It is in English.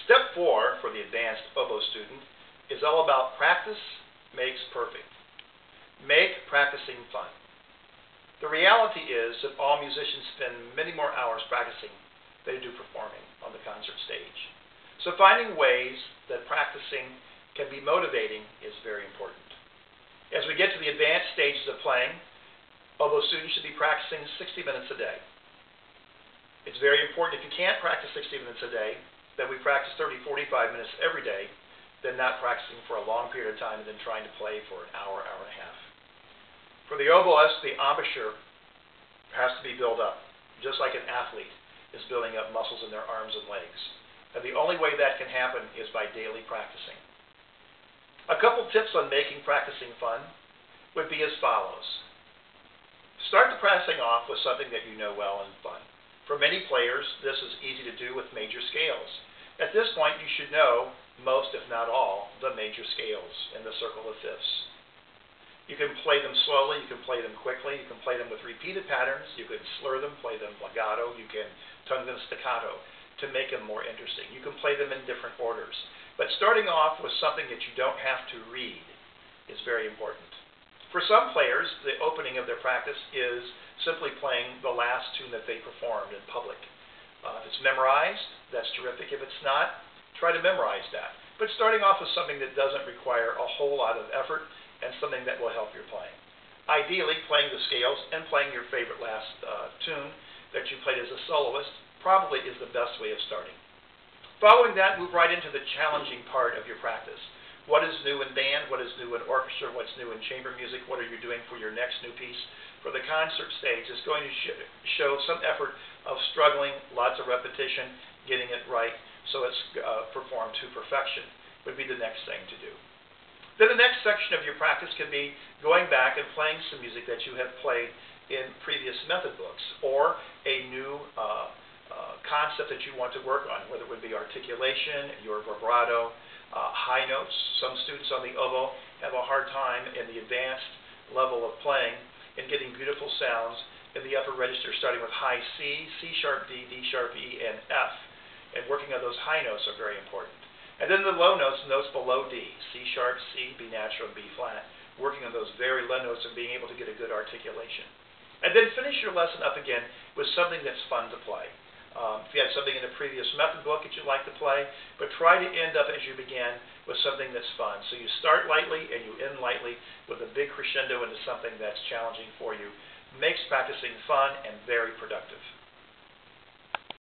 Step 4 for the advanced oboe student is all about practice makes perfect. Make practicing fun. The reality is that all musicians spend many more hours practicing than they do performing on the concert stage. So finding ways that practicing can be motivating is very important. As we get to the advanced stages of playing, oboe students should be practicing 60 minutes a day. It's very important, if you can't practice 60 minutes a day, that we practice 30-45 minutes every day, than not practicing for a long period of time and then trying to play for an hour, hour and a half. For the oboist, the embouchure has to be built up, just like an athlete is building up muscles in their arms and legs. And the only way that can happen is by daily practicing. A couple tips on making practicing fun would be as follows. Start the practicing off with something that you know well and fun. For many players, this is easy to do with major scales. At this point, you should know most, if not all, the major scales in the circle of fifths. You can play them slowly, you can play them quickly, you can play them with repeated patterns, you can slur them, play them legato, you can tongue them staccato to make them more interesting. You can play them in different orders. But starting off with something that you don't have to read is very important. For some players, the opening of their practice is simply playing the last tune that they performed in public. If it's memorized, that's terrific. If it's not, try to memorize that. But starting off with something that doesn't require a whole lot of effort and something that will help your playing. Ideally, playing the scales and playing your favorite last tune that you played as a soloist probably is the best way of starting. Following that, move right into the challenging part of your practice. What is new in band? What is new in orchestra? What's new in chamber music? What are you doing for your next new piece? For the concert stage, it's going to show some effort of struggling, lots of repetition, getting it right so it's performed to perfection would be the next thing to do. Then the next section of your practice can be going back and playing some music that you have played in previous method books, or a new concept that you want to work on, whether it would be articulation, your vibrato, high notes. Some students on the oboe have a hard time in the advanced level of playing in getting beautiful sounds in the upper register, starting with high C, C sharp D, D sharp E, and F. And working on those high notes are very important. And then the low notes, notes below D, C sharp, C, B natural, and B flat. Working on those very low notes and being able to get a good articulation. And then finish your lesson up again with something that's fun to play. If you had something in a previous method book that you'd like to play, but try to end up as you began with something that's fun. So you start lightly and you end lightly with a big crescendo into something that's challenging for you. Makes practicing fun and very productive.